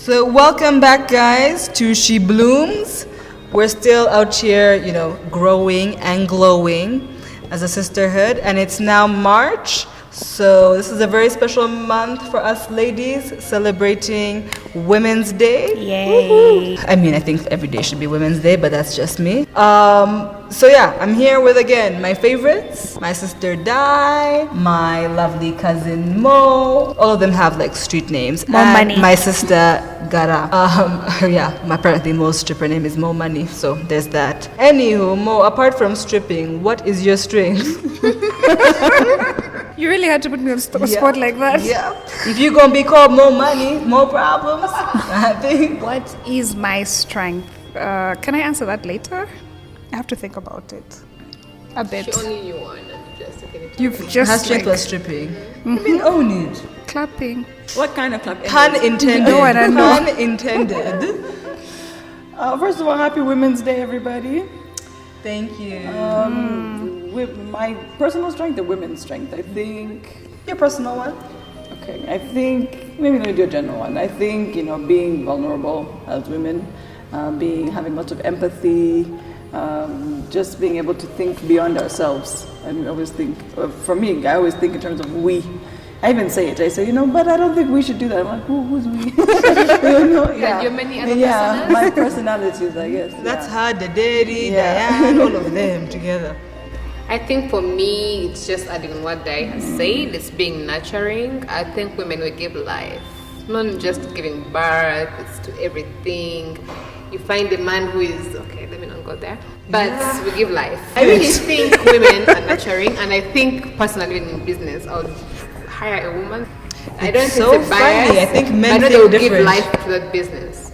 So welcome back, guys, to SheBlooms. We're still out here, growing and glowing as a sisterhood, and it's now March. So this is a very special month for us ladies, celebrating Women's Day. Yay! Woo-hoo. I mean, I think every day should be Women's Day, but that's just me. So yeah, I'm here with, again, my favorites, my sister Di, my lovely cousin Mo. All of them have like street names. Mo And Money. my sister Gara. Apparently Mo's stripper name is Mo Money, so there's that. Anywho, Mo, apart from stripping, what is your strength? You really had to put me on spot like that. Yeah. If you're gonna be called Mo Money, more problems, I think. What is my strength? Can I answer that later? I have to think about it a bit. She only knew one. Just to get it. You've Her just strength was stripping. I mean, own it. clapping. What kind of clap? Pun intended. No, I don't know. Pun intended. First of all, happy Women's Day, everybody. Thank you. With my personal strength, the women's strength, I think. Your personal one? Okay, I think maybe let me do a general one. I think being vulnerable as women, having lots of empathy, just being able to think beyond ourselves. I always think, for me, I always think in terms of we. I even say it. I say, but I don't think we should do that. I'm like, who's we? Yeah. Your many other Yeah, my personalities, I guess. That's yeah. her, the daddy, Yeah. Diane, all of them together. I think for me, it's just adding on what Dai has said. It's being nurturing. I think women will give life, not just giving birth. It's to everything. You find a man who is okay. Let me not go there. But we give life. I really think women are nurturing, and I think personally in business, I would hire a woman. I don't so think it's a bias. funny. I think men I know think they will different. give life to that business.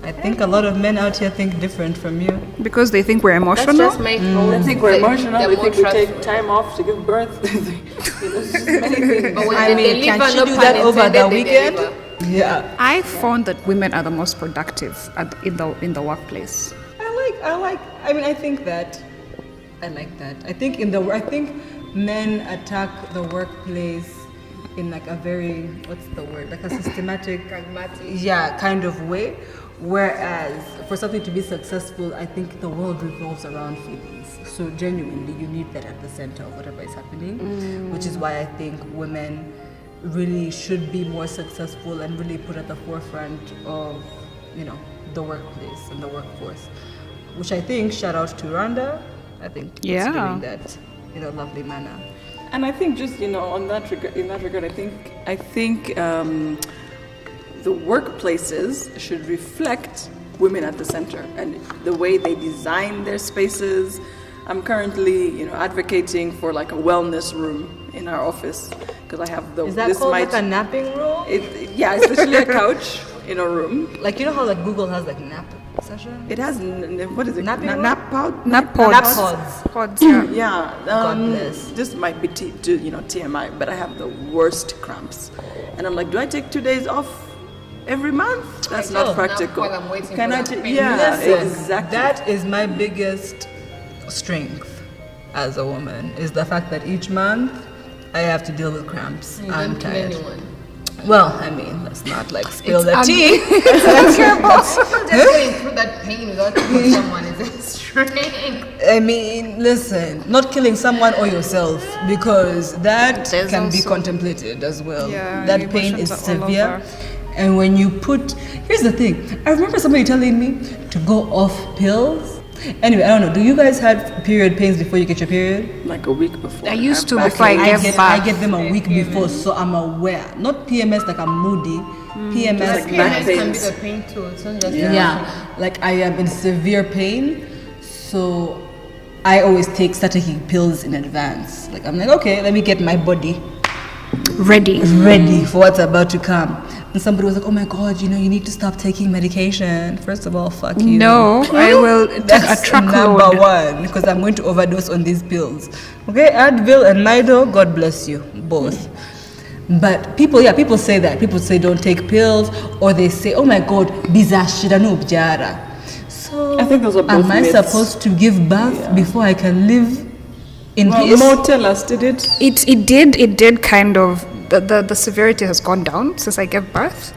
I think a lot of men out here think different from you. Because they think we're That's emotional. just my own. I think we're emotional. They're We more think we take trustful. time off to give birth. There's just many things. But when I they mean, deliver, can she no do pun that over intended, the they weekend? deliver. Yeah. I found that women are the most productive in the workplace. I think that. I like that. I think men attack the workplace in like a very, what's the word? Like a systematic, Pragmatic. kind of way. Whereas for something to be successful, I think the world revolves around feelings. So genuinely, you need that at the center of whatever is happening, which is why I think women really should be more successful and really put at the forefront of, the workplace and the workforce. Which I think, shout out to Rhonda, I think it's doing that in a lovely manner. And I think just in that regard, I think the workplaces should reflect women at the center and the way they design their spaces. I'm currently, advocating for like a wellness room in our office because I have Is that called like a napping room? it's literally a couch in a room. Like, how like Google has like nap session? It has what is it? Napping room? Nap pod? Nap Nap pods. pods. Pods, yeah. Yeah, God bless. this might be TMI, but I have the worst cramps, and I'm like, do I take 2 days off every month? That's not know. practical. Now, while I'm waiting Can for I? that pain. Yeah, Listen, exactly. that is my biggest strength as a woman, is the fact that each month I have to deal with cramps. You I'm don't kill tired. anyone. Well, I mean, let's not like spill the ugly. tea. Just going through that pain without killing someone is a strength. I mean, listen, not killing someone or yourself, because that There's can be also- contemplated as well. Yeah, that pain emotions is are all severe. over. And when you here's the thing, I remember somebody telling me to go off pills. Anyway, I don't know, do you guys have period pains before you get your period? like a week before. I used to I'm before I back gave I birth. get them a week before, so I'm aware. Not PMS like I'm moody. PMS like back PMS can be pains. the pain too. It's not just yeah, like I am in severe pain, so I always start taking pills in advance. Like I'm like, okay, let me get my body Ready. ready for what's about to come. And somebody was like, oh my God, you need to stop taking medication. First of all, fuck you. No, I will take That's a truckload. number one, because I'm going to overdose on these pills. Okay, Advil and Nido, God bless you, both. But people say that. People say don't take pills, or they say, oh my God, biza shidanu bjara. So I think those are both am I myths. supposed to give birth before I can live in peace? Mo, tell us, did it? It did kind of, the severity has gone down since I gave birth.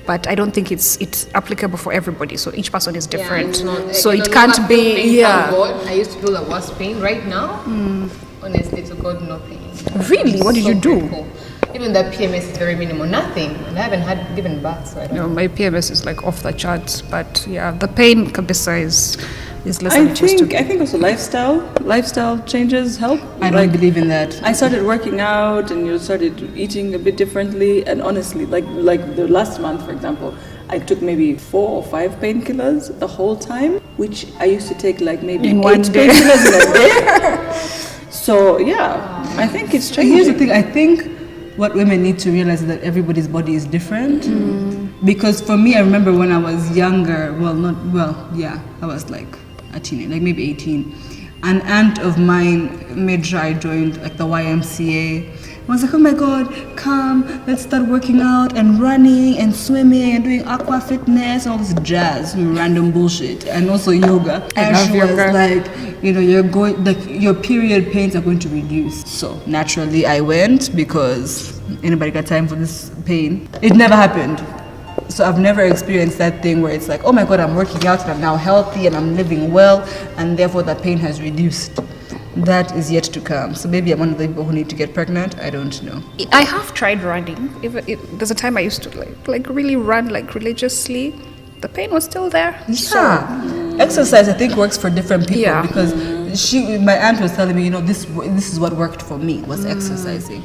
but I don't think it's applicable for everybody. So each person is different. Yeah, no, So you it know, can't no be, pain, yeah. thank God. I used to feel the worst pain. Right now, honestly, to God, no pain. Really? What did you do? Grateful. Even the PMS is very minimal, nothing. And I haven't given birth, so I don't No, know. my PMS is like off the charts, but yeah, the pain kabisa is less I than it used to think be. I think also lifestyle changes help. I don't believe in that. I started working out and you started eating a bit differently, and honestly, like the last month, for example, I took maybe 4 or 5 painkillers the whole time, which I used to take like maybe In 8 one day. painkillers in a day. So yeah, I think it's changing. Here's the thing. I think what women need to realize is that everybody's body is different. Because for me, I remember when I was younger. I was like a teenager, like maybe 18. An aunt of mine made sure I joined like the YMCA. I was like, oh my God, come, let's start working out and running and swimming and doing aqua fitness and all this jazz, random bullshit, and also yoga. I And love she yoga. was like, you're going, like your period pains are going to reduce. So naturally I went because anybody got time for this pain? It never happened. So I've never experienced that thing where it's like, oh my God, I'm working out and I'm now healthy and I'm living well, and therefore the pain has reduced. That is yet to come. So maybe I'm one of the people who need to get pregnant. I don't know. I have tried running. There's a time I used to like really run like religiously. The pain was still there. Yeah. Exercise, I think, works for different people Yeah. because my aunt was telling me, this is what worked for me, was exercising.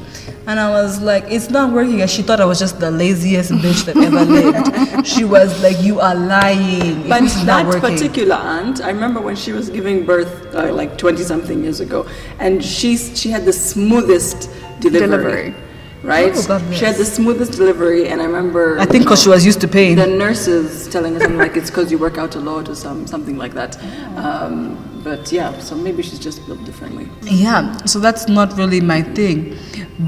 And I was like, it's not working. And she thought I was just the laziest bitch that ever lived. She was like, you are lying. But It's not that working. particular aunt, I remember when she was giving birth like 20-something years ago, and she had the smoothest delivery. Right? Oh, God, She had yes. the smoothest delivery, and I remember I think because she was used to pain. the nurses telling us something like it's because you work out a lot or something like that. But yeah, so maybe she's just built differently. Yeah, so that's not really my thing.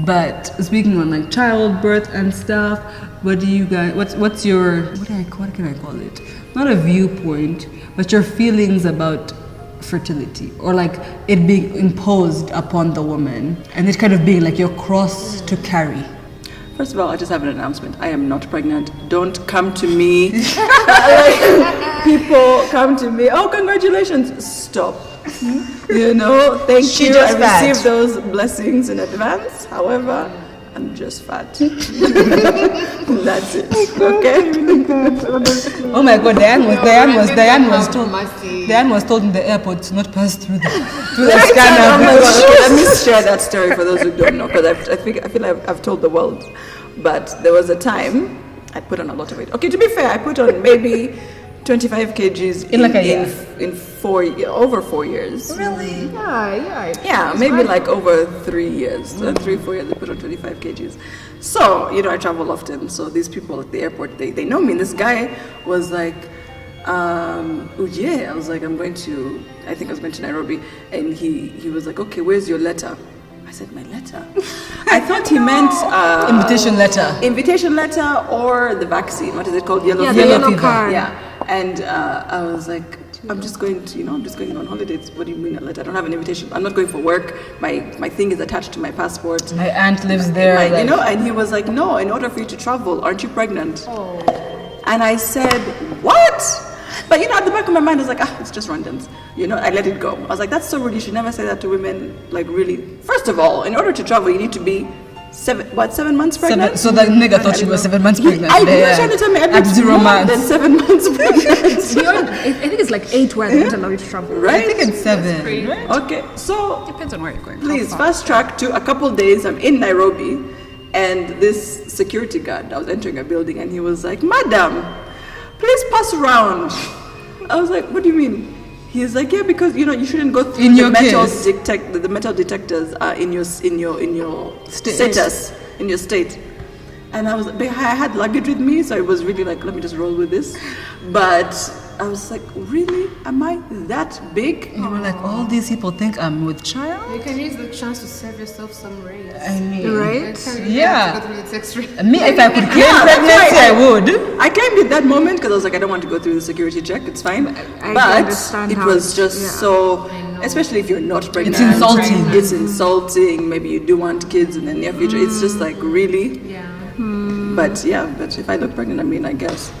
But speaking on like childbirth and stuff, what do you guys? What's your what can I call it? Not a viewpoint, but your feelings about fertility, or like it being imposed upon the woman, and it kind of being like your cross to carry. First of all, I just have an announcement. I am not pregnant. Don't come to me. Like, people come to me. Oh, congratulations. Stop. Thank She you. just I fat. received those blessings in advance. However, I'm just fat. That's it. Okay? Oh my God, Diane Mercy. was told in the airport to not pass through the Oh my scanner. God. Okay, let me share that story for those who don't know, because I feel like I've told the world. But there was a time I put on a lot of weight. Okay, to be fair, I put on maybe 25 kgs In like a year? in over 4 years. Really? Yeah, maybe like over 3 years, 3-4 years. I put on 25 kgs. So I travel often. So these people at the airport, they know me. And this guy was like, oh yeah. I was like, I think I was going to Nairobi, and he was like, okay, where's your letter? I said, my letter? I thought he meant invitation letter or the vaccine. What is it called? Yellow Yeah, fever. the yellow card. Yeah. And I was like, I'm just going on holidays. What do you mean a letter? I don't have an invitation. I'm not going for work. My thing is attached to my passport. My aunt lives there. And he was like, no, in order for you to travel, aren't you pregnant? Oh. And I said, what? But at the back of my mind, I was like, it's just randoms. I let it go. I was like, that's so rude. You should never say that to women. Like, really. First of all, in order to travel, you need to be 7 months pregnant? So that nigga thought she was 7 months pregnant. I was trying to tell me at 0 more months. than 7 months pregnant. Beyond, I think it's like 8 where they don't allow you to travel. Right? I think it's 7. Right? Okay, so Depends on where you're going. please fast track to a couple days. I'm in Nairobi, and this security guard, I was entering a building, and he was like, madam, please pass around. I was like, what do you mean? He's like, yeah, because you shouldn't go through the metal detectors in your status, in your state. And I had luggage with me, so I was really like, let me just roll with this. But I was like, really? Am I that big? You were like, all these people think I'm with child? You can use the chance to save yourself some rays. I mean, Right? Yeah. Go through the text ray. Me, if I could claim Yeah, that's pregnancy, right. I would. I claimed it that moment because I was like, I don't want to go through the security check. It's fine. I But understand it how was just yeah. so, especially if you're not pregnant. It's insulting. It's insulting. Maybe you do want kids in the near future. It's just like, really? Yeah. But if I look pregnant, I mean, I guess.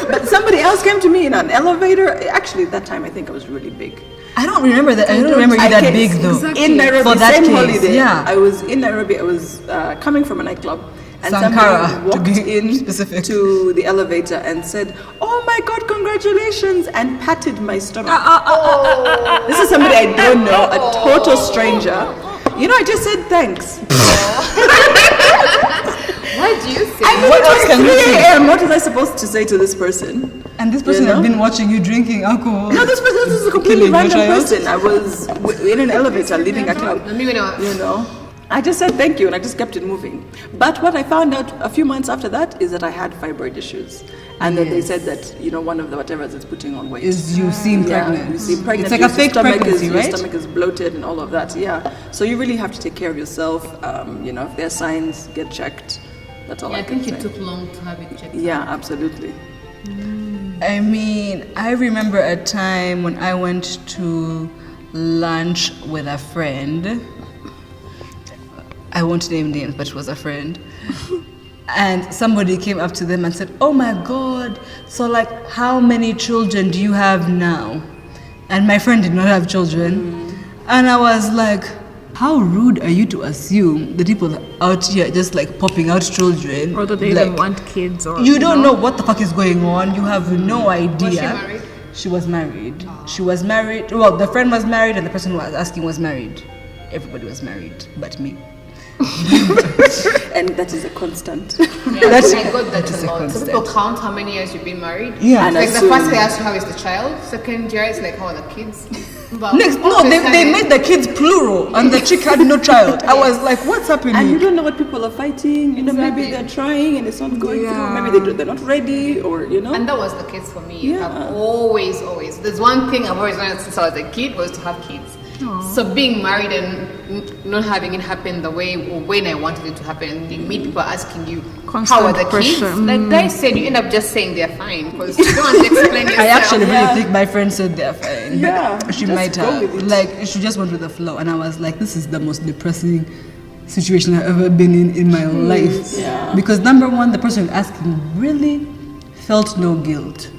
But somebody else came to me in an elevator. Actually, at that time, I think I was really big. I don't remember that. I don't remember you that big though. Exactly. In Nairobi, For that same case, holiday. yeah. I was in Nairobi. I was coming from a nightclub. And Sankara, somebody walked to be in specific. to the elevator and said, "Oh my God, congratulations!" and patted my stomach. This is somebody I don't know, a total stranger. You know, I just said thanks. Why do you say? I mean, What it else was can you 3 say? a.m. What was I supposed to say to this person? And this person You know? had been watching you drinking alcohol. No, this was a completely Killing your random child? person. I was in an elevator leaving a club. I mean, when I was- You know, I just said thank you and I just kept it moving. But what I found out a few months after that is that I had fibroid issues, and that they said that one of the whatever's is putting on weight. Is you seem pregnant. You seem pregnant. It's like a your fake stomach pregnancy, Your right? stomach is bloated and all of that. Yeah. So you really have to take care of yourself. If there are signs, get checked. That's all Yeah, I I can think say. it took long to have it checked. Yeah, absolutely. I mean, I remember a time when I went to lunch with a friend. I won't name names, but it was a friend. And somebody came up to them and said, "Oh my God, so like how many children do you have now?" And my friend did not have children. And I was like, how rude are you to assume the people out here just like popping out children? Or that they like, even want kids or you don't know what the fuck is going on. You have no idea. Was she married? She was married. She was married. Well, the friend was married and the person who was asking was married. Everybody was married but me. And that is a constant. That's- I got that is a a lot. So constant. people count how many years you've been married. Yeah. And Like the assume- first thing they ask you how is the child. Second year is like how are the kids. But Next, no, they made the kids plural and the chick had no child. I was like, what's And you happening? don't know what people are fighting. Maybe Exactly. they're trying and it's not going through. Maybe they're not ready, or And that was the case for me. Yeah. I've always. There's one thing I've always wanted since I was a kid was to have kids. So being married and not having it happen the way or when I wanted it to happen, and you meet people asking you Constant how are the pressure. kids. Like I said, you end up just saying they're fine because you don't want to explain yourself. I actually Yeah. really think my friend said they're fine. Yeah, She just might go have. with it. Like, she just went with the flow. And I was like, this is the most depressing situation I've ever been in my life. Yeah. Because number one, the person asking really felt no guilt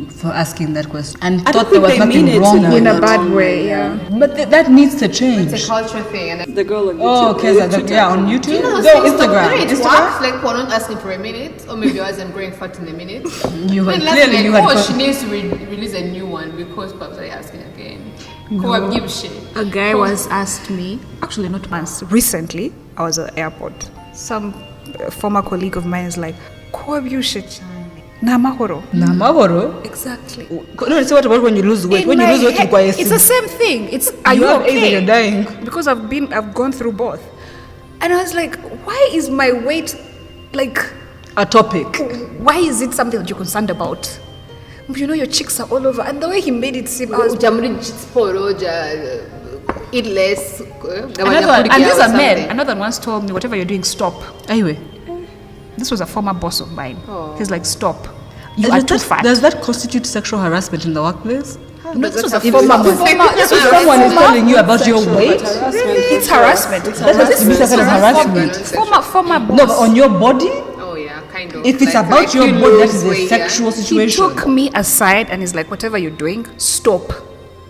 for asking that question and I don't thought there was think they nothing mean it wrong in with in a it. bad wrong way, way, yeah. But that needs to change. It's a culture thing. And the girl on YouTube. Oh, okay, on YouTube? you know, No, so Instagram. the way it Instagram? works, like we're not asking for a minute, or maybe I wasn't growing fat in a minute. You had Then last clearly night, you had she needs to release a new one because perhaps I asking again. No. Give shit. A guy once asked me, actually not once, recently, I was at the airport. Some former colleague of mine is like, "Kwa byushe na mahoro." Namahoro? Exactly. No, it's what about when you lose weight? In When you my lose weight, head, you it's the same thing. It's are you have AIDS and okay? you're dying. Because I've gone through both, and I was like, why is my weight like? A topic. Why is it something that you're concerned about? You know, your cheeks are all over, and the way he made it seem, I was Eat less. and these are men. Another one once told me, whatever you're doing, stop. Anyway. This was a former boss of mine. He's like, stop. You are too fat. Does that constitute sexual harassment in the workplace? No, this was a If former. this was Someone is telling you about your Sexual weight? It's harassment. That has to be considered harassment. Former boss. No, but on your body? Oh yeah, kind of. If it's Like- about like your you body, that lose is a weight, sexual He situation. took me aside and he's like, whatever you're doing, stop.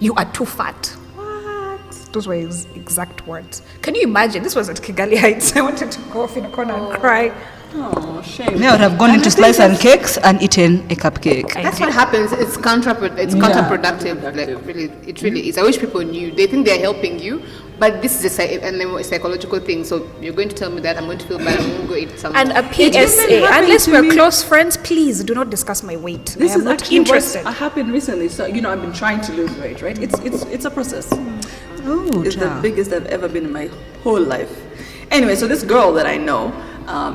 You are too fat. What? Those were his exact words. Can you imagine? This was at Kigali Heights. I wanted to go off in a corner and cry. Oh, shame. Me, I would have gone into slice and cakes and eaten a cupcake. That's what happens. It's counterproductive. Like really, it really is. I wish people knew. They think they're helping you, but this is a psychological thing. So you're going to tell me that I'm going to feel bad. I'm going to go eat something. And a even PSA, happened unless to we're me. close friends, please do not discuss my weight. This I am is not actually interested. what happened recently. So I've been trying to lose weight, right? It's a process. Oh, It's the biggest I've ever been in my whole life. Anyway, so this girl that I know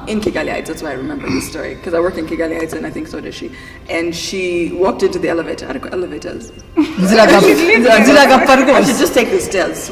in Kigali Heights, that's why I remember this story, because I work in Kigali Heights and I think so does she. And she walked into the elevator. I don't know elevators. I should just take the stairs.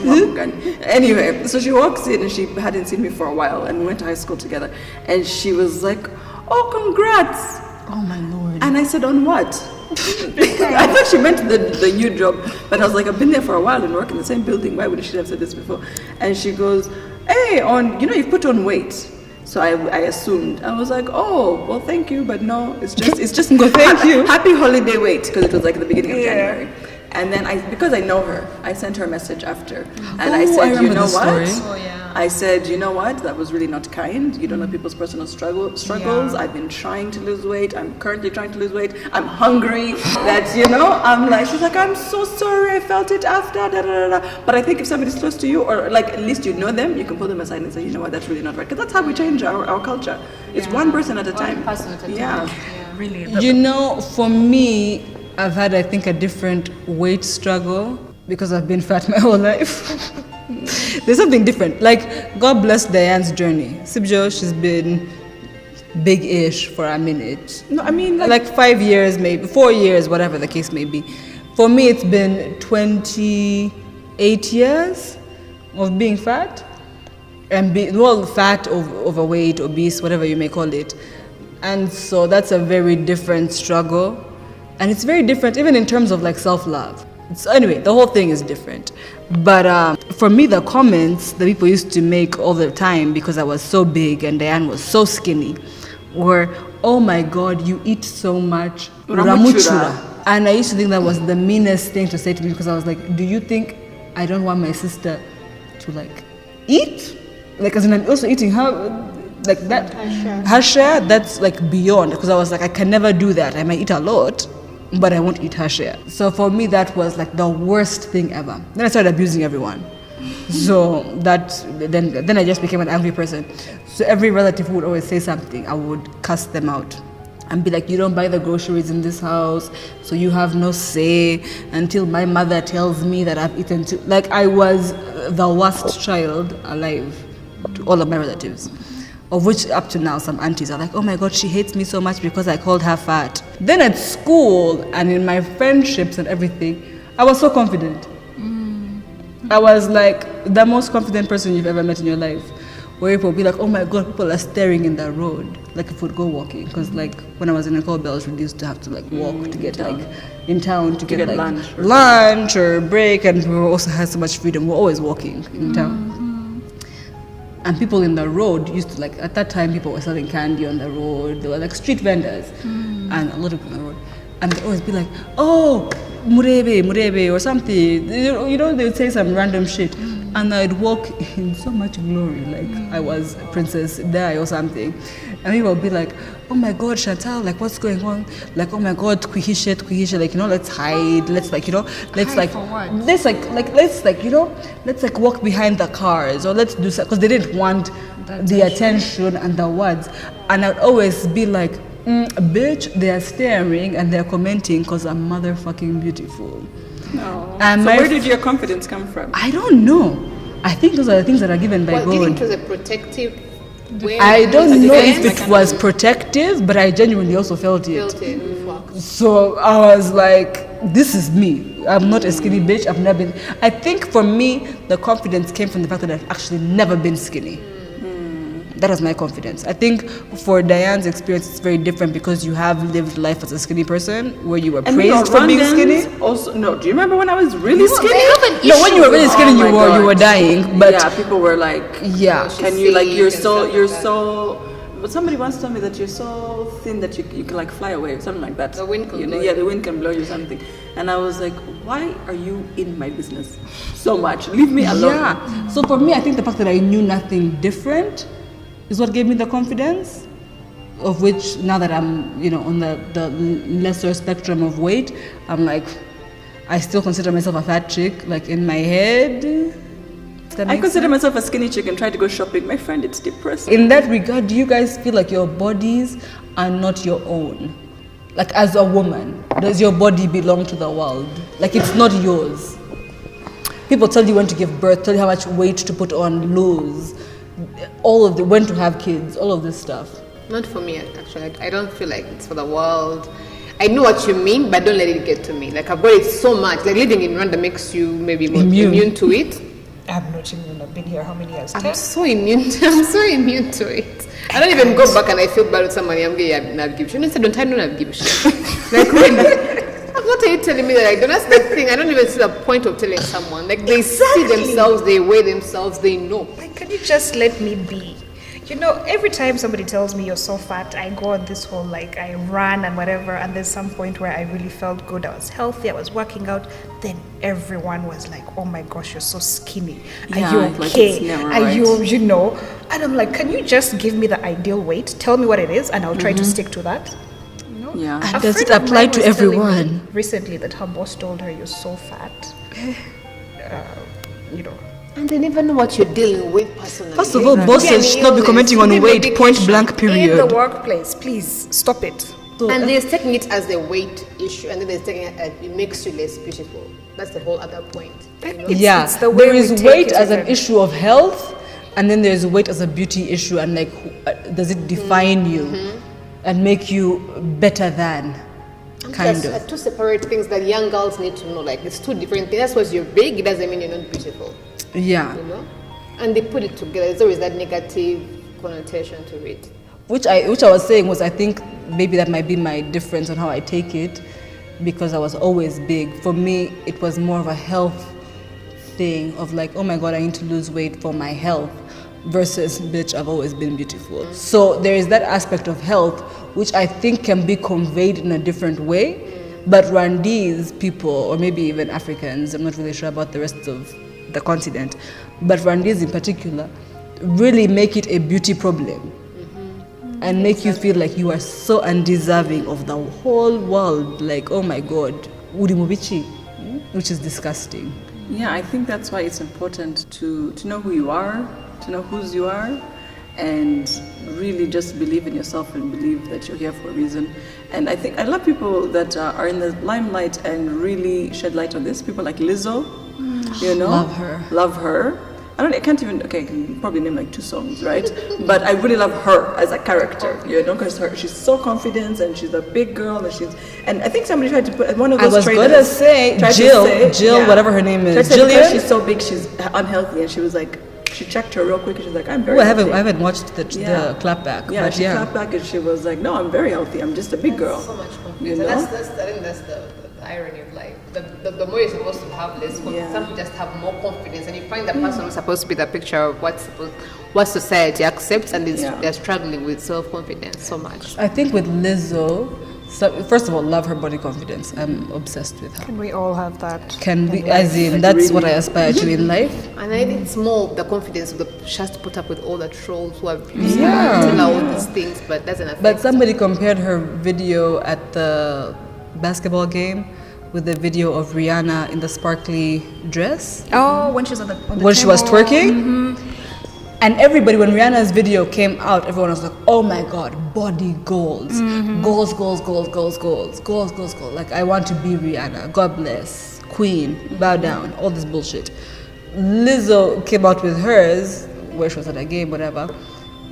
Anyway, so she walks in and she hadn't seen me for a while and we went to high school together. And she was like, "Oh, congrats." Oh my lord. And I said, "On what?" I thought she meant the new job, but I was like, I've been there for a while and work in the same building. Why would she have said this before? And she goes, "Hey, you've put on weight." So I assumed. I was like, oh, well, thank you, but no, it's just no, thank you. Happy holiday weight, because it was like the beginning of January. And then because I know her, I sent her a message after, and I said, you know what? Oh, yeah. I said, you know what? That was really not kind. You don't know people's personal struggles. Yeah. I've been trying to lose weight. I'm currently trying to lose weight. I'm hungry. I'm like, she's like, I'm so sorry. I felt it after. Da, da, da, da. But I think if somebody's close to you, or like at least you know them, you can pull them aside and say, you know what? That's really not right. Because that's how we change our culture. It's one person at a time. One person at a time. Yeah. Really. For me, I've had, I think, a different weight struggle because I've been fat my whole life. There's something different. Like, God bless Diane's journey. Sibjo, she's been big-ish for a minute. No, I mean, like 5 years, maybe 4 years, whatever the case may be. For me, it's been 28 years of being fat. And fat, overweight, obese, whatever you may call it. And so that's a very different struggle. And it's very different even in terms of like self-love. Anyway, the whole thing is different. But for me, the comments that people used to make all the time because I was so big and Diane was so skinny were, oh my God, you eat so much ramuchura. And I used to think that was the meanest thing to say to me because I was like, do you think I don't want my sister to like eat? Like, as in I'm also eating her, like that. Her share, that's like beyond. Because I was like, I can never do that. I might eat a lot, but I won't eat her share. So for me, that was like the worst thing ever. Then I started abusing everyone. So then I just became an angry person. So every relative who would always say something, I would cuss them out and be like, you don't buy the groceries in this house, so you have no say until my mother tells me that I've eaten too. Like, I was the worst child alive to all of my relatives. Of which up to now some aunties are like, oh my God, she hates me so much because I called her fat. Then at school and in my friendships and everything, I was so confident. I was like the most confident person you've ever met in your life. Where people will be like, oh my God, people are staring in the road. Like if we'd go walking. Because like when I was in Nicole Bells, we used to have to like walk to get like in town to get like lunch or break. And we also had so much freedom. We're always walking in town. And people in the road used to like, at that time people were selling candy on the road. They were like street vendors and a lot of people on the road. And they'd always be like, oh, murebe or something. You know, they would say some random shit. And I'd walk in so much glory, like I was Princess Di or something. And people would be like, oh my God, Chantal, like what's going on? Like, oh my God, kuhishe, like, you know, let's hide, let's like, you know, let's like, let's like walk behind the cars or let's do something. Because they didn't want the attention and the words. And I'd always be like, bitch, they are staring and they're commenting because I'm motherfucking beautiful. No. And so where did your confidence come from? I don't know. I think those are the things that are given by Do you think God. it was a protective way? I don't know if it was protective, but I genuinely also felt it. So I was like, this is me. I'm not a skinny bitch. I've never been. I think for me, the confidence came from the fact that I've actually never been skinny. That was my confidence. I think for Diane's experience, it's very different because you have lived life as a skinny person where you were praised for being skinny. Also, no. Do you remember when I was really skinny? No, when you were really skinny, you were dying. But yeah, people were like, yeah, can you like you're so. But somebody once told me that you're so thin that you can like fly away, something like that. The wind can blow you. Yeah, the wind can blow you something. And I was like, why are you in my business so much? Leave me alone. Yeah. So for me, I think the fact that I knew nothing different is what gave me the confidence, of which now that I'm, you know, on the lesser spectrum of weight, I'm like, I still consider myself a fat chick, like in my head. I consider myself a skinny chick and try to go shopping. My friend, it's depressing. In that regard, do you guys feel like your bodies are not your own? Like as a woman, does your body belong to the world? Like it's not yours. People tell you when to give birth, tell you how much weight to put on, lose. All of when to have kids, all of this stuff. Not for me, actually. I don't feel like it's for the world. I know what you mean, but don't let it get to me. Like I've got it so much. Like living in Rwanda makes you maybe more immune to it. I've not even been here how many years? I'm so immune to it. I don't even go back and I feel bad with somebody. I'm gay. I've give shit. I said, don't have give shit. Like really. What are you telling me that I don't? That's the thing. I don't even see the point of telling someone. Like they see themselves, they weigh themselves, they know. Like, can you just let me be? You know, every time somebody tells me you're so fat, I go on this whole like I run and whatever, and there's some point where I really felt good. I was healthy, I was working out. Then everyone was like, "Oh my gosh, you're so skinny. Are Yeah, you like okay? it's never Are right." you know?" And I'm like, "Can you just give me the ideal weight? Tell me what it is, and I'll try to stick to that." Yeah. And A does it friend of apply mine to was telling me everyone? recently that her boss told her, "You're so fat." You know. And they never know what you're dealing with personally. First of all, bosses should not be commenting on weight, point blank, In period. the workplace, please stop it. So, And they're taking it as a weight issue, and then they're taking it as it makes you less beautiful. That's the whole other point. You know? yeah, it's the way there we is take weight it as an even. issue of health, and then there's weight as a beauty issue, and like, does it define you and make you better than? Kind That's of. two separate things that young girls need to know. Like, it's two different things. That's why you're big, it doesn't mean you're not beautiful. Yeah. You know? And they put it together. There's always that negative connotation to it. Which I was saying was, I think maybe that might be my difference on how I take it, because I was always big. For me, it was more of a health thing of like, oh my God, I need to lose weight for my health, versus, bitch, I've always been beautiful. So there is that aspect of health, which I think can be conveyed in a different way. But Rwandese people, or maybe even Africans, I'm not really sure about the rest of the continent, but Rwandese in particular, really make it a beauty problem. And make you feel like you are so undeserving of the whole world. Like, oh my God, uri mubichi, which is disgusting. Yeah, I think that's why it's important to know who you are, to know whose you are, and really just believe in yourself and believe that you're here for a reason. And I think I love people that are in the limelight and really shed light on this. People like Lizzo, you know, love her. I can't even, okay, I can probably name like 2 songs, right? But I really love her as a character, you know, because she's so confident and she's a big girl and I think somebody tried to put one of those I was trainers gonna say Jill, whatever her name is, Jillian. Jillian. She's so big, she's unhealthy, and she was like, she checked her real quick, and she's like, I'm very Oh, I healthy. haven't watched the clapback. Yeah, but she clapped back and she was like, no, I'm very healthy, I'm just a big girl. So much confidence. You know? I think that's the irony of life. The more you're supposed to have less confidence, some people just have more confidence, and you find the person who's supposed to be the picture of what society accepts, and they're struggling with self-confidence so much. I think with Lizzo, so first of all, love her body confidence. I'm obsessed with her. Can we all have that? Can we, as in, that's what I aspire to in life. And I think it's more of the confidence of she has to put up with all the trolls who have used her and tell her all these things, but it doesn't affect But somebody compared her video at the basketball game with the video of Rihanna in the sparkly dress Oh, when she's on the when she was twerking. And everybody, when Rihanna's video came out, everyone was like, oh my God, body goals. Goals, goals, goals, goals, goals, goals, goals, goals. Like, I want to be Rihanna. God bless. Queen. Bow down. All this bullshit. Lizzo came out with hers, where she was at a game, whatever.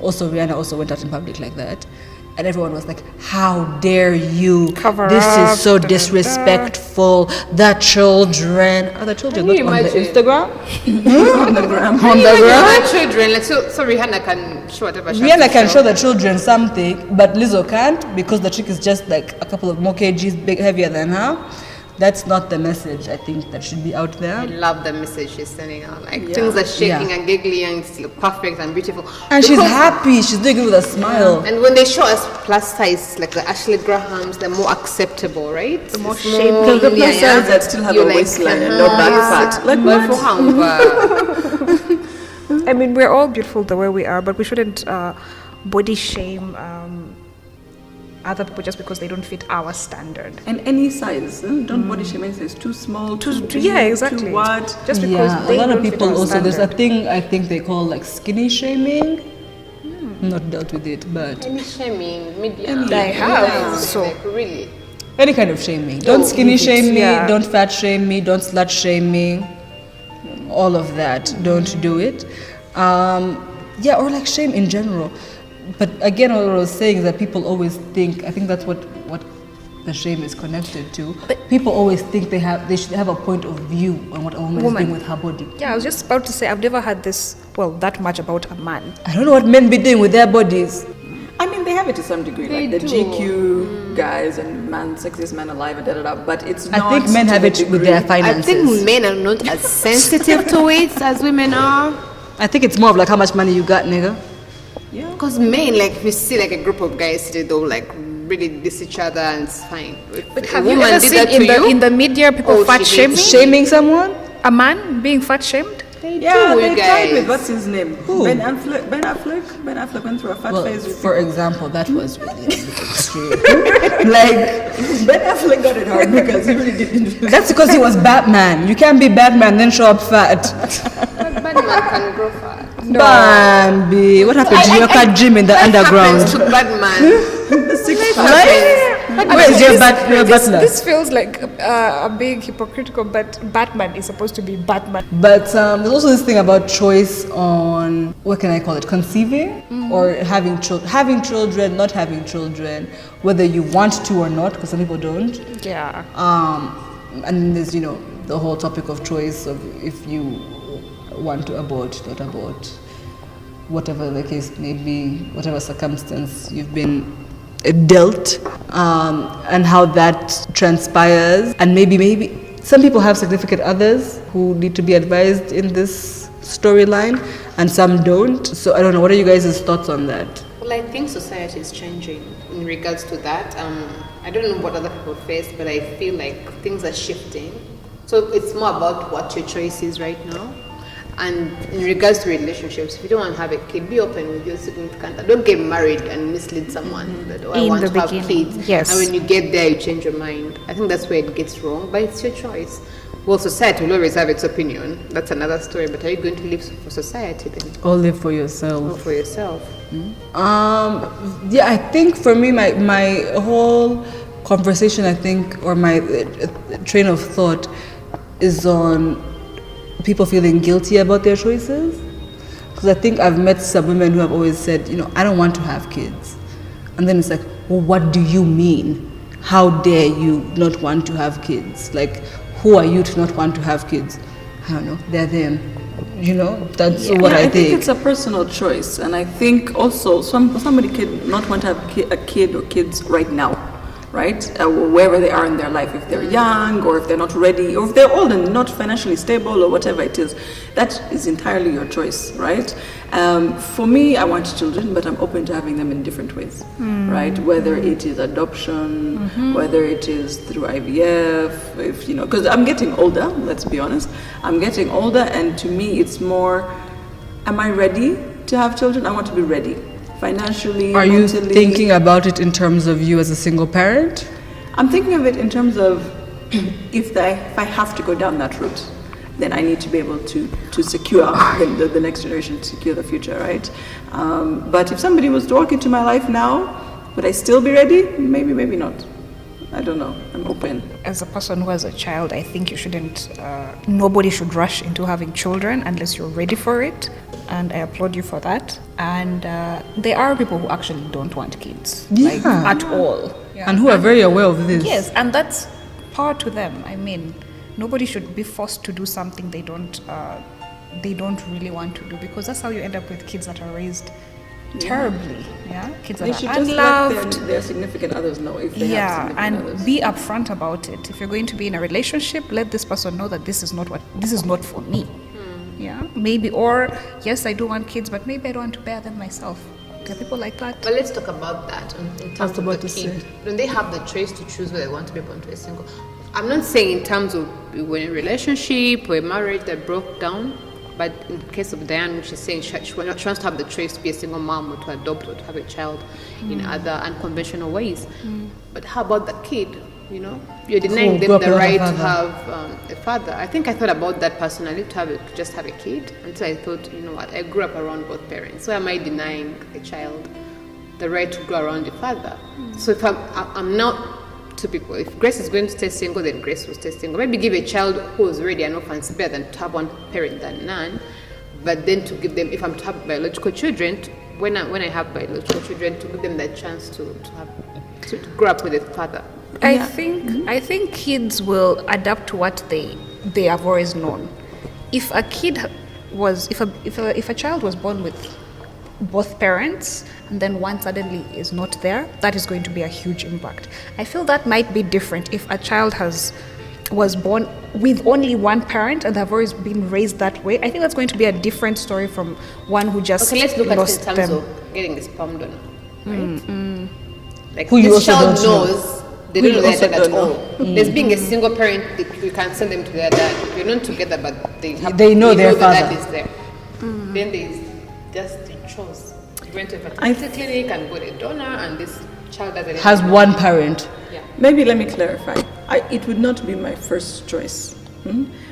Also, Rihanna also went out in public like that. And everyone was like, how dare you? Cover this up, is so da, da, da. disrespectful. The children. Are the children Can not you on the imagine? Instagram? On the gram. On the ground? the children, like, so Rihanna can show whatever she Rihanna has to can show the children something, but Lizzo can't because the chick is just like a couple of more kgs heavier than her. That's not the message I think that should be out I there. love the message she's sending out. Like, things are shaking and giggly and it's perfect and beautiful. And she's Because- happy. She's doing it with a smile. And when they show us plus size, like the Ashley Grahams, they're more acceptable, right? The more Because the plus size that still have a waistline and no back fat. Like But what? for how? I mean, we're all beautiful the way we are, but we shouldn't body shame other people just because they don't fit our standard. And any size, don't body shame any size. Too small, too big, Yeah, exactly. too what? Just because Yeah, they a lot of don't fit people our also, there's a standard. thing I think they call like skinny shaming. Not dealt with it, but Any shaming, medium. I have, so- Like, really. any kind of shaming. Don't skinny leave it, shame me, yeah. don't fat shame me, don't slut shame me. All of that, don't do it. Yeah, or like shame in general. But again, what I was saying is that people always think, I think that's what the shame is connected to. People always think they should have a point of view on what a woman is doing with her body. Yeah, I was just about to say, I've never had this, that much about a man. I don't know what men be doing with their bodies. I mean, they have it to some degree, They like the do. GQ guys and sexiest man alive and da. But it's not. I think men to have the it with their degree- I finances. think men are not as sensitive to it as women are. I think it's more of like how much money you got, nigga. Yeah. Because men, like, if you see like a group of guys, they'll like really diss each other and it's fine. But have you ever seen in the media people fat shaming? Shaming someone? A man being fat shamed? Yeah, they guys. tried with what's his name? Who? Ben Affleck. Ben Affleck went through a fat phase. With for example, that was really a bit extreme. Like, Ben Affleck got it hard because he really didn't. that's because he was Batman. You can't be Batman then show up fat. But Batman can grow fat. No. Bambi, what happened to your cat gym in the underground? Happens to Batman. The six Where's your butler? This feels like a big hypocritical, but Batman is supposed to be Batman. But there's also this thing about choice on, what can I call it, conceiving or having children, not having children, whether you want to or not, because some people don't. Yeah. And then there's, the whole topic of choice of if you want to abort, not abort, whatever the case may be, whatever circumstance you've been dealt, and how that transpires. And maybe some people have significant others who need to be advised in this storyline, and some don't. So I don't know, what are you guys' thoughts on that? Well, I think society is changing in regards to that. I don't know what other people face, but I feel like things are shifting. So it's more about what your choice is right now. And in regards to relationships, if you don't want to have a kid, be open with your significant other. Don't get married and mislead someone that, I want to have kids. Yes. And when you get there, you change your mind. I think that's where it gets wrong, but it's your choice. Well, society will always have its opinion. That's another story. But are you going to live for society then? Or live for yourself? Or for yourself? Yeah, I think for me, my whole conversation, I think, or my train of thought is on people feeling guilty about their choices. Because I think I've met some women who have always said, I don't want to have kids. And then it's like, well, what do you mean? How dare you not want to have kids? Like, who are you to not want to have kids? I don't know, they're them. That's what I think. It's a personal choice. And I think also somebody could not want to have a kid or kids right now. Right? Wherever they are in their life, if they're young or if they're not ready or if they're old and not financially stable or whatever it is, that is entirely your choice, right? For me, I want children, but I'm open to having them in different ways, right? Whether it is adoption, whether it is through IVF, because I'm getting older, let's be honest. I'm getting older, and to me, it's more, am I ready to have children? I want to be ready. Financially, are mentally. You thinking about it in terms of you as a single parent? I'm thinking of it in terms of if I have to go down that route, then I need to be able to secure the next generation, to secure the future, right? But if somebody was to walk into my life now, would I still be ready? Maybe, maybe not. I don't know. I'm open. As a person who has a child, I think you shouldn't, nobody should rush into having children unless you're ready for it. And I applaud you for that. And there are people who actually don't want kids, like at all. Yeah. And who are very aware of this. Yes, and that's power to them. I mean, nobody should be forced to do something they don't really want to do, because that's how you end up with kids that are raised terribly. Yeah, kids that they are should unloved. just let their significant others know if they have significant and others. Be upfront about it. If you're going to be in a relationship, let this person know that this is not for me. Yeah, maybe, or yes, I do want kids, but maybe I don't want to bear them myself. There are people like that. But let's talk about that in terms of the kid. When they have the choice to choose whether they want to be born to a single. I'm not saying in terms of when a relationship or a marriage that broke down, but in the case of Diane, which is saying she wants to have the choice to be a single mom or to adopt or to have a child in other unconventional ways. But how about the kid? You're denying them the right to have a father. I think I thought about that personally, to just have a kid, until I thought, what, I grew up around both parents. So am I denying a child the right to grow around a father? So if I'm not two people. If Grace is going to stay single, then Grace will stay single. Maybe give a child who is already an orphan better than to have one parent than none. But then to give them, if I'm to have biological children, when I have biological children, to give them that chance to grow up with a father. I think kids will adapt to what they have always known. If a child was born with both parents and then one suddenly is not there, that is going to be a huge impact. I feel that might be different if a child was born with only one parent and they've always been raised that way. I think that's going to be a different story from one who just let's look at lost it in terms them. of getting a sperm donor, right? Like Who you this also child don't know. knows they Who don't know you their also dad at don't all. know. There's being a single parent, you can send them to their dad. You're not together, but They know their the dad father. is there. Then there's just the choice. You went to a fertility clinic and got a donor, and this child doesn't Has even one know. parent. Yeah. Maybe let me clarify. It would not be my first choice,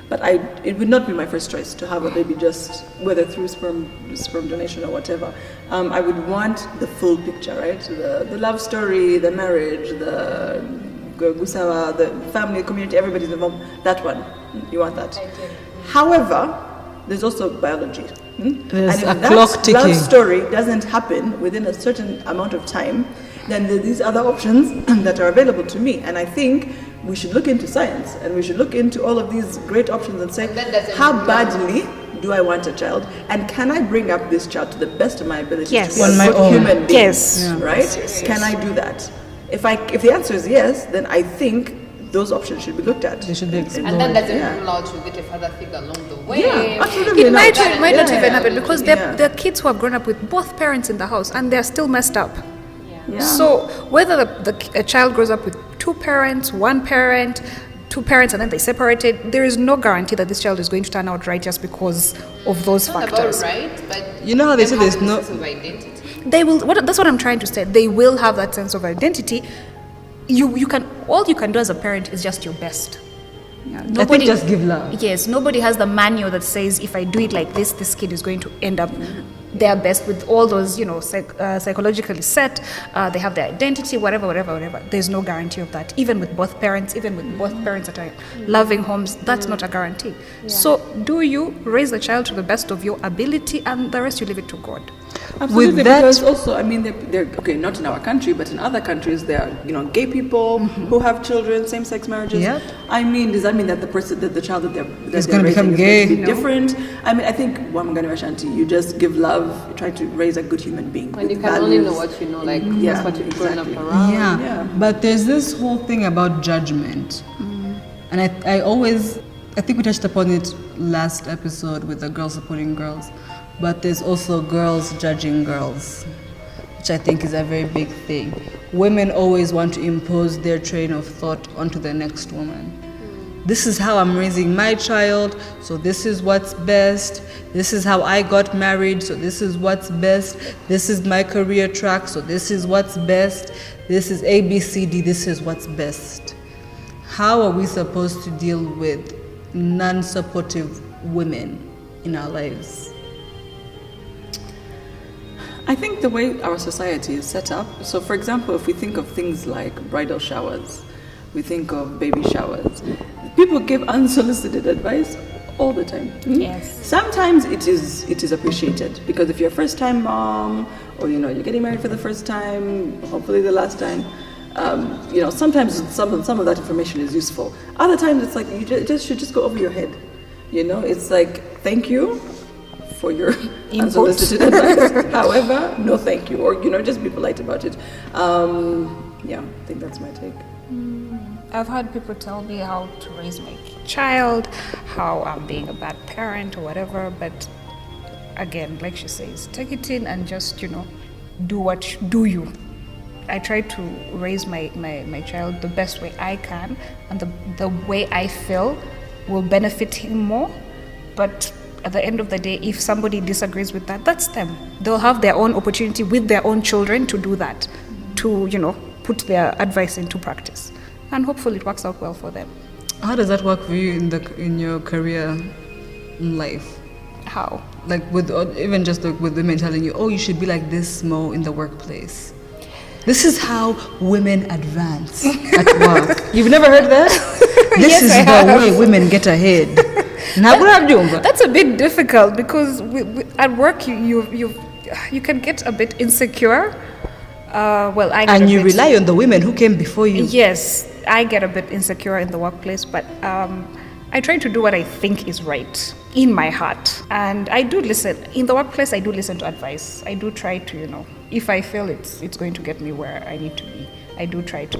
but it would not be my first choice to have a baby just whether through sperm donation or whatever. I would want the full picture, right? The love story, the marriage, the gusawa, the family, community, everybody's involved. That one, you want that. However, there's also biology. There's and a if clock that ticking. love story doesn't happen within a certain amount of time, then there are these other options that are available to me. And I think we should look into science and we should look into all of these great options and say, And that doesn't how mean- badly do I want a child? And can I bring up this child to the best of my ability Yes. to be On a my good own. human being? Yes. Yeah. Right? Yes. Can I do that? If the answer is yes, then I think those options should be looked at. They should be explored. And that doesn't Yeah. rule out you get a father figure along the way. Yeah, absolutely. It might, not. might not Yeah. even happen because Yeah. they're kids who have grown up with both parents in the house and they're still messed up. Yeah. So whether a child grows up with two parents, one parent, two parents, and then they separated, there is no guarantee that this child is going to turn out right just because of those It's not factors. about right, but You know how they them say there's having a no- sense of identity. They will. That's what I'm trying to say. They will have that sense of identity. You can. All you can do as a parent is just your best. Yeah, I think just give love. Yes, nobody has the manual that says if I do it like this kid is going to end up their best with all those, psychologically set. They have their identity, whatever. There's no guarantee of that. Even with both parents that are loving homes, that's not a guarantee. So do you raise the child to the best of your ability, and the rest you leave it to God. Absolutely, With that- because also, I mean, they're okay, not in our country, but in other countries, there are, gay people who have children, same-sex marriages. Yep. I mean, does that mean that the child that they're Is they're gonna become raising gay? is going to be No. different? I mean, I think Wamagani Ashanti, you just give love, you try to raise a good human being. When with you can only know values. what you know, like Yeah, that's what you've grown up exactly. around. Yeah. But there's this whole thing about judgment. And I think we touched upon it last episode with the girls supporting girls. But there's also girls judging girls, which I think is a very big thing. Women always want to impose their train of thought onto the next woman. This is how I'm raising my child, so this is what's best. This is how I got married, so this is what's best. This is my career track, so this is what's best. This is A, B, C, D, this is what's best. How are we supposed to deal with non-supportive women in our lives? I think the way our society is set up, so for example, if we think of things like bridal showers, we think of baby showers, people give unsolicited advice all the time. Yes. Sometimes it is appreciated because if you're a first-time mom or you're getting married for the first time, hopefully the last time, sometimes some of that information is useful. Other times it's like it should just go over your head. It's like, thank you for your unsolicited advice. However, no thank you. Or, just be polite about it. I think that's my take. I've had people tell me how to raise my child, how I'm being a bad parent or whatever, but again, like she says, take it in and just, do you. I try to raise my child the best way I can, and the way I feel will benefit him more. But at the end of the day, if somebody disagrees with that, that's them. They'll have their own opportunity with their own children to do that, to, put their advice into practice. And hopefully it works out well for them. How does that work for you in your career life? How? Like with women telling you, oh, you should be like this more in the workplace. This is how women advance at work. You've never heard that? This Yes, is I the have. way women get ahead. That's a bit difficult because at work you can get a bit insecure. I get And a you bit- rely on the women who came before you. Yes, I get a bit insecure in the workplace, but I try to do what I think is right in my heart. And I do listen. In the workplace, I do listen to advice. I do try to, if I feel it's going to get me where I need to be, I do try to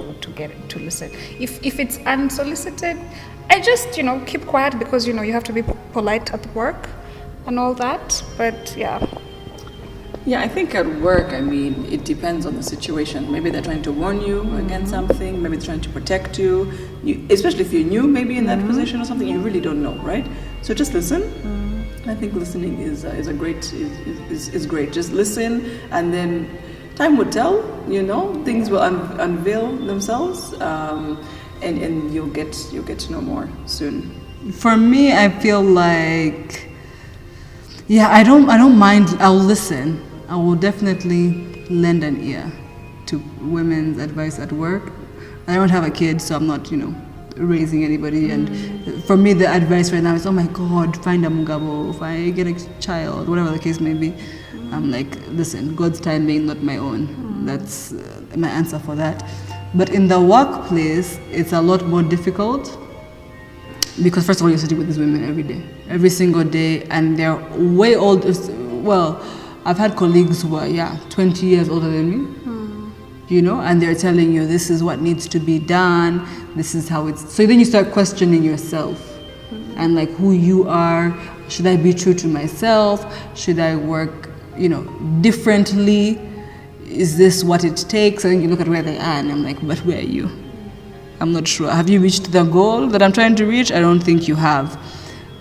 listen. If it's unsolicited, I just, keep quiet because, you have to be polite at work and all that. But yeah. Yeah, I think at work, I mean, it depends on the situation. Maybe they're trying to warn you against something. Maybe they're trying to protect you. Especially if you're new, maybe in that position or something, you really don't know, right? So just listen. I think listening is great. Just listen, and then time will tell. Things will unveil themselves, and you'll get to know more soon. For me, I feel like, I don't mind. I'll listen. I will definitely lend an ear to women's advice at work. I don't have a kid, so I'm not, raising anybody. And for me, the advice right now is, oh my God, find a mugabo. If I get a child, whatever the case may be, I'm like, listen, God's timing, not my own. That's my answer for that. But in the workplace, it's a lot more difficult. Because first of all, you're sitting with these women every day, every single day, and they're way old. Well, I've had colleagues who are 20 years older than me, and they're telling you this is what needs to be done. This is how it's. So then you start questioning yourself, and like who you are. Should I be true to myself? Should I work, differently? Is this what it takes? And then you look at where they are, and I'm like, but where are you? I'm not sure. Have you reached the goal that I'm trying to reach? I don't think you have.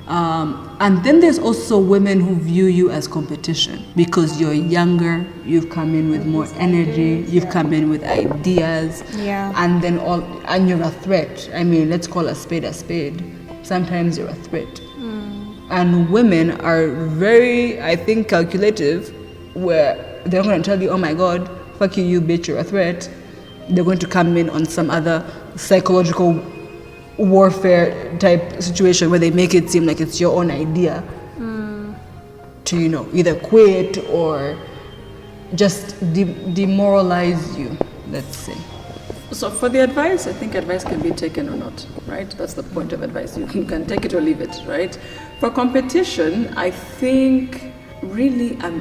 And then there's also women who view you as competition because you're younger, you've come in with more energy, you've come in with ideas, and then and you're a threat. I mean, let's call a spade a spade. Sometimes you're a threat. And women are very, I think, calculative, where they're going to tell you, oh my God, fuck you bitch, you're a threat. They're going to come in on some other psychological warfare type situation where they make it seem like it's your own idea to, either quit or just demoralize you, let's say. So for the advice, I think advice can be taken or not, right? That's the point of advice. You can take it or leave it, right? For competition, I think really I'm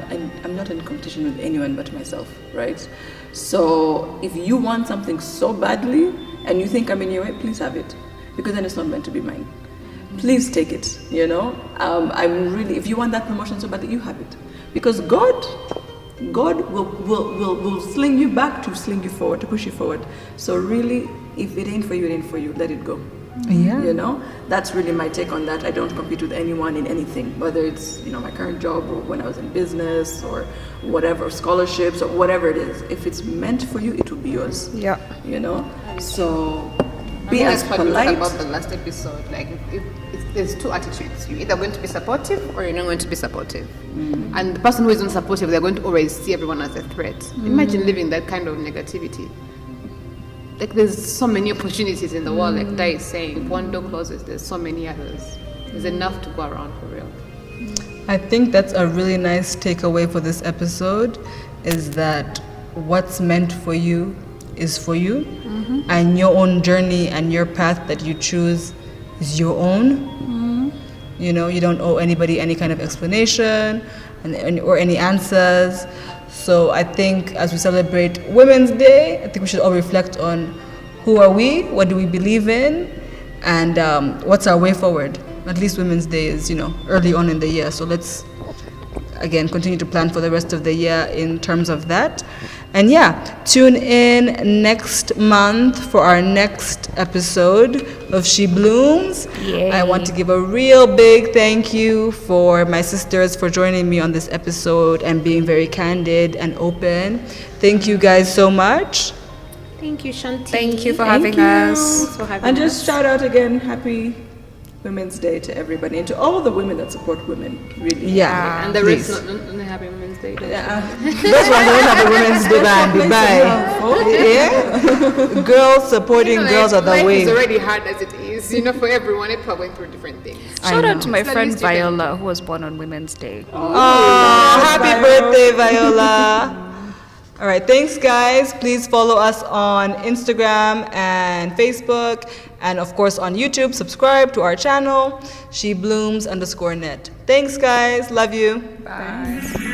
not in competition with anyone but myself, right? So if you want something so badly and you think I'm in your way, please have it, because then it's not meant to be mine. Please take it, I'm really, if you want that promotion so badly, you have it, because God will sling you back to sling you forward, to push you forward. So really, if it ain't for you, it ain't for you. Let it go. Yeah. That's really my take on that. I don't compete with anyone in anything, whether it's, my current job or when I was in business or whatever, scholarships or whatever it is. If it's meant for you, it will be yours. Yeah. So be as polite. About the last episode, like if there's two attitudes. You're either going to be supportive or you're not going to be supportive. And the person who isn't supportive, they're going to always see everyone as a threat. Imagine living that kind of negativity. Like there's so many opportunities in the world, like Dai is saying, if one door closes, there's so many others. There's enough to go around for real. I think that's a really nice takeaway for this episode, is that what's meant for you is for you, and your own journey and your path that you choose is your own. You don't owe anybody any kind of explanation or any answers. So I think as we celebrate Women's Day, I think we should all reflect on who are we, what do we believe in, and what's our way forward. At least Women's Day is, early on in the year. So let's, again, continue to plan for the rest of the year in terms of that. And tune in next month for our next episode of SheBlooms. Yay. I want to give a real big thank you for my sisters for joining me on this episode and being very candid and open. Thank you guys so much. Thank you, Shanti. Thank you for Thank having you. us. And just shout out again, happy Women's Day to everybody and to all the women that support women, really. Yeah. And the please. rest, not happy Women's Day. That's why they have a Women's Day band. Bye. Yeah. Girls supporting girls are the life way. is already hard as it is, for everyone. People are going through different things. Shout out to my At friend least you can- Viola, who was born on Women's Day. Oh, happy birthday, Viola. All right, thanks, guys. Please follow us on Instagram and Facebook, and of course on YouTube. Subscribe to our channel, SheBlooms_net. Thanks, guys. Love you. Bye.